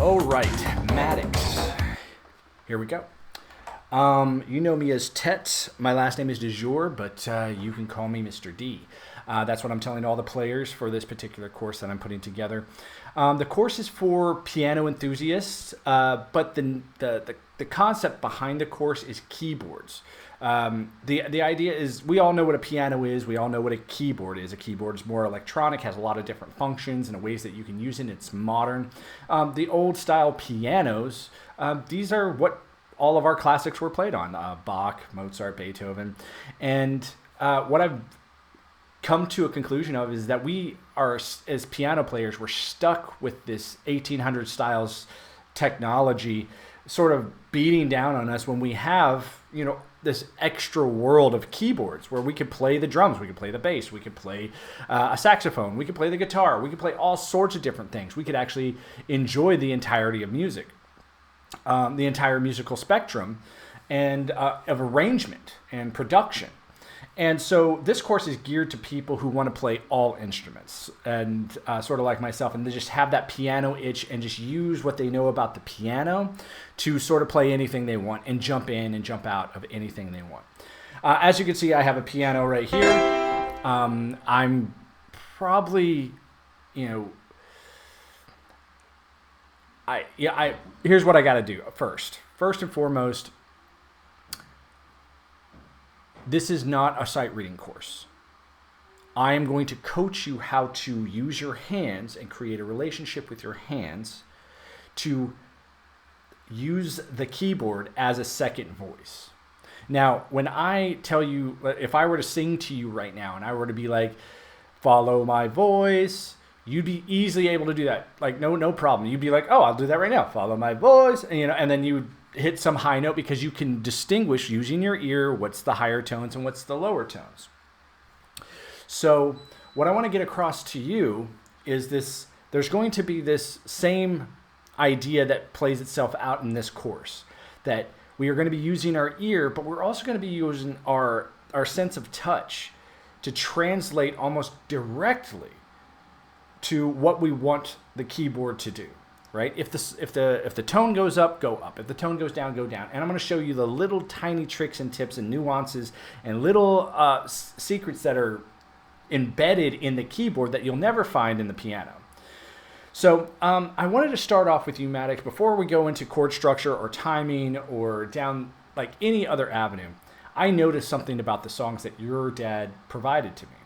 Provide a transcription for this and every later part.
All right, Maddox. Here we go. You know me as Tet. My last name is De Jour, but you can call me Mr. D. That's what I'm telling all the players for this particular course that I'm putting together. The course is for piano enthusiasts, but the concept behind the course is keyboards. The idea is we all know what a piano is. We all know what a keyboard is. A keyboard is more electronic, has a lot of different functions and ways that you can use it. It's modern. The old style pianos, these are what all of our classics were played on. Bach, Mozart, Beethoven. And what I've come to a conclusion of is that we are, as piano players, we're stuck with this 1800 styles technology sort of beating down on us when we have, this extra world of keyboards where we could play the drums, we could play the bass, we could play a saxophone, we could play the guitar, we could play all sorts of different things. We could actually enjoy the entirety of music, the entire musical spectrum and of arrangement and production. And so this course is geared to people who want to play all instruments and sort of like myself, and they just have that piano itch and just use what they know about the piano to sort of play anything they want and jump in and jump out of anything they want. As you can see, I have a piano right here. I'm probably, here's what I got to do first. First and foremost, this is not a sight reading course. I am going to coach you how to use your hands and create a relationship with your hands to use the keyboard as a second voice. Now, when I tell you, if I were to sing to you right now and I were to be like, follow my voice, you'd be easily able to do that. Like, no problem. You'd be like, oh, I'll do that right now. Follow my voice. And then you would hit some high note because you can distinguish using your ear what's the higher tones and what's the lower tones. So what I want to get across to you is this: there's going to be this same idea that plays itself out in this course, that we are going to be using our ear, but we're also going to be using our sense of touch to translate almost directly to what we want the keyboard to do. Right? If the tone goes up, go up. If the tone goes down, go down. And I'm going to show you the little tiny tricks and tips and nuances and little secrets that are embedded in the keyboard that you'll never find in the piano. So I wanted to start off with you, Maddox, before we go into chord structure or timing or down like any other avenue. I noticed something about the songs that your dad provided to me.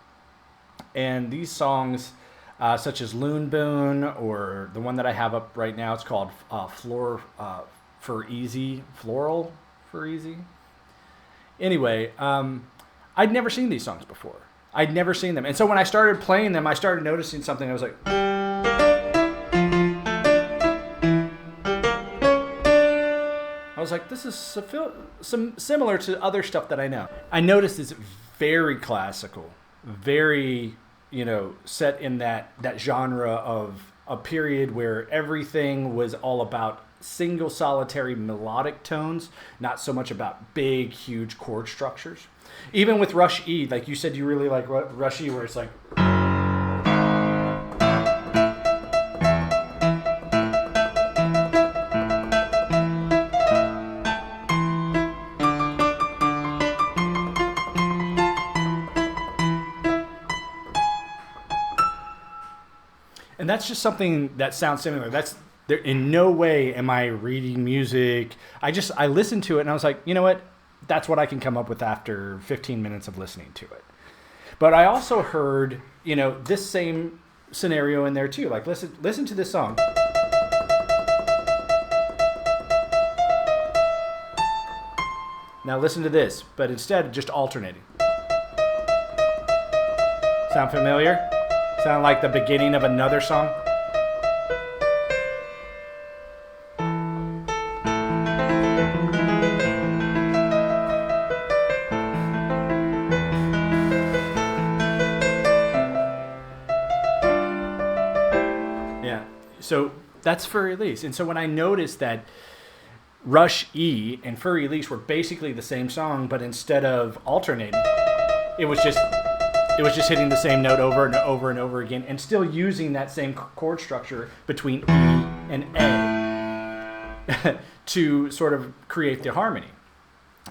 And these songs, such as Loon Boon, or the one that I have up right now, it's called Floral for Easy. Anyway, I'd never seen these songs before. I'd never seen them. And so when I started playing them, I started noticing something. I was like, this is similar to other stuff that I know. I noticed it's very classical, very set in that genre of a period where everything was all about single solitary melodic tones, not so much about big, huge chord structures. Even with Rush E, like you said, you really like Rush E, where it's like. And that's just something that sounds similar. That's there. In no way am I reading music. I listened to it and I was like, you know what? That's what I can come up with after 15 minutes of listening to it. But I also heard, this same scenario in there too. Like listen to this song. Now listen to this, but instead just alternating. Sound familiar? Sound like the beginning of another song? Yeah. So that's Fur Elise. And so when I noticed that Rush E and Fur Elise were basically the same song, but instead of alternating, it was just hitting the same note over and over and over again and still using that same chord structure between E and A. to sort of create the harmony.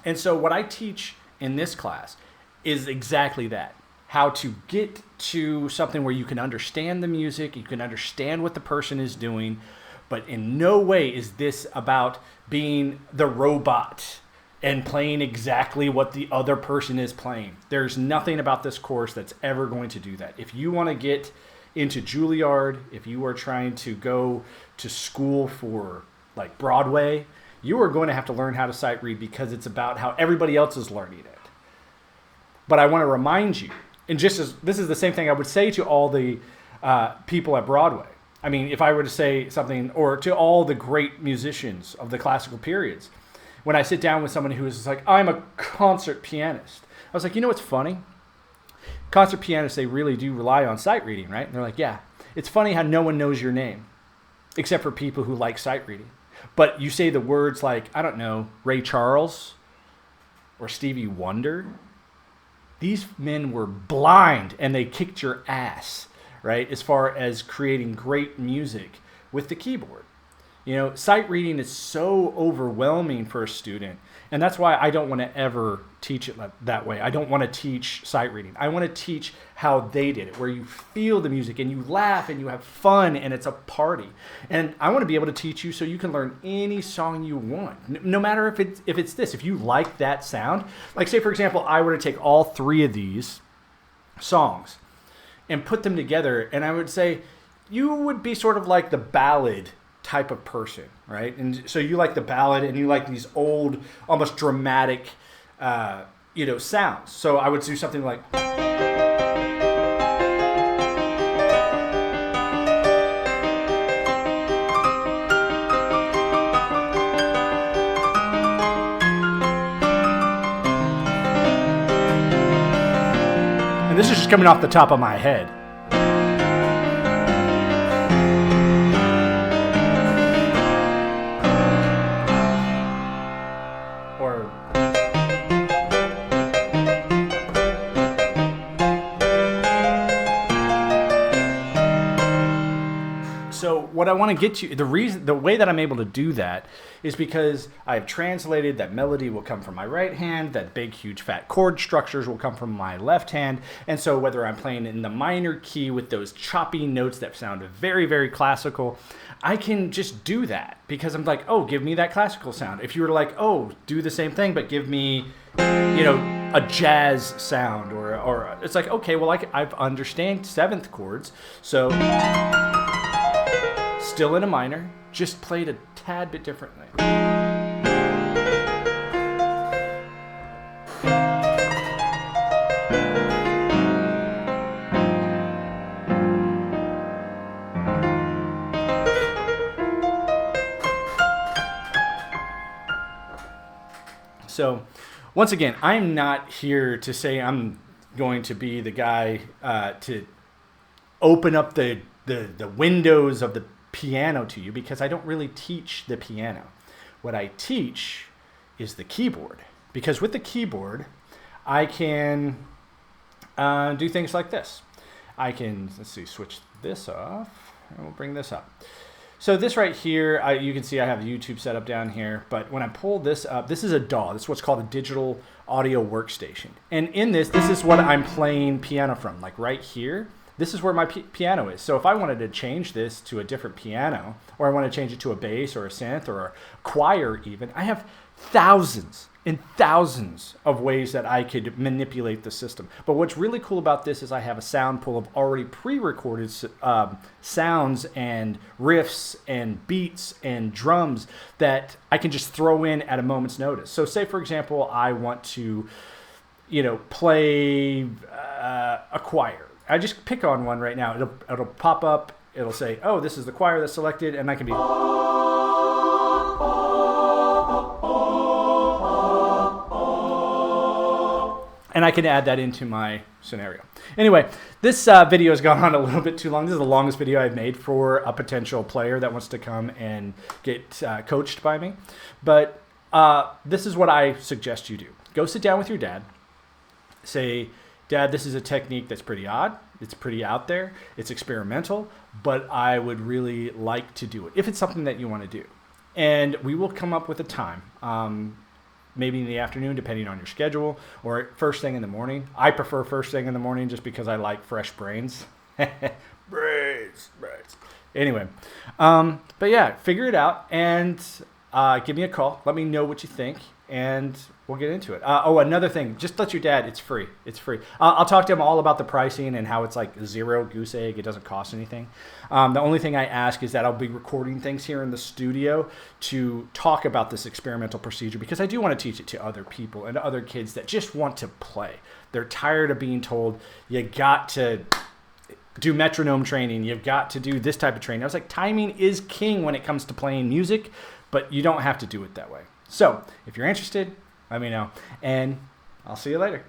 And so what I teach in this class is exactly that. How to get to something where you can understand the music, you can understand what the person is doing, but in no way is this about being the robot and playing exactly what the other person is playing. There's nothing about this course that's ever going to do that. If you want to get into Juilliard, if you are trying to go to school for like Broadway, you are going to have to learn how to sight read because it's about how everybody else is learning it. But I want to remind you, and just as this is the same thing I would say to all the people at Broadway. I mean, if I were to say something, or to all the great musicians of the classical periods, when I sit down with someone who is like, I'm a concert pianist, I was like, you know what's funny? Concert pianists, they really do rely on sight reading, right? And they're like, yeah. It's funny how no one knows your name, except for people who like sight reading. But you say the words like, I don't know, Ray Charles or Stevie Wonder. These men were blind and they kicked your ass, right? As far as creating great music with the keyboard. You know, sight reading is so overwhelming for a student. And that's why I don't want to ever teach it that way. I don't want to teach sight reading. I want to teach how they did it, where you feel the music and you laugh and you have fun and it's a party. And I want to be able to teach you so you can learn any song you want, no matter if it's this. If you like that sound, like say, for example, I were to take all three of these songs and put them together, and I would say you would be sort of like the ballad type of person, right? And so you like the ballad and you like these old, almost dramatic, sounds. So I would do something like. And this is just coming off the top of my head. What I want to get to, the way that I'm able to do that is because I've translated that melody will come from my right hand, that big, huge, fat chord structures will come from my left hand. And so whether I'm playing in the minor key with those choppy notes that sound very, very classical, I can just do that because I'm like, oh, give me that classical sound. If you were like, oh, do the same thing, but give me, a jazz sound, or it's like, okay, well, I understand seventh chords, so. Still in a minor, just played a tad bit differently. So, once again, I'm not here to say I'm going to be the guy to open up the windows of the piano to you, because I don't really teach the piano. What I teach is the keyboard, because with the keyboard I can do things like this. I can, switch this off and we'll bring this up. So this right here, you can see I have YouTube set up down here, but when I pull this up, this is a DAW. This is what's called a digital audio workstation. And in this is what I'm playing piano from, like right here. This is where my piano is. So if I wanted to change this to a different piano, or I want to change it to a bass or a synth or a choir even, I have thousands and thousands of ways that I could manipulate the system. But what's really cool about this is I have a sound pool of already pre-recorded sounds and riffs and beats and drums that I can just throw in at a moment's notice. So say, for example, I want to, play a choir. I just pick on one right now. It'll pop up. It'll say, oh, this is the choir that's selected, and I can be. And I can add that into my scenario. Anyway, this video has gone on a little bit too long. This is the longest video I've made for a potential player that wants to come and get coached by me. But this is what I suggest you do. Go sit down with your dad. Say, Dad, this is a technique that's pretty odd. It's pretty out there. It's experimental, but I would really like to do it if it's something that you want to do. and we will come up with a time. Maybe in the afternoon, depending on your schedule, or first thing in the morning. I prefer first thing in the morning just because I like fresh brains. brains. Anyway, but yeah, figure it out and give me a call. Let me know what you think, and we'll get into it. Another thing, just let your dad. It's free. It's free. I'll talk to him all about the pricing and how it's like zero goose egg. It doesn't cost anything. The only thing I ask is that I'll be recording things here in the studio to talk about this experimental procedure, because I do want to teach it to other people and other kids that just want to play. They're tired of being told, you got to do metronome training. You've got to do this type of training. I was like, timing is king when it comes to playing music, but you don't have to do it that way. So if you're interested, let me know, and I'll see you later.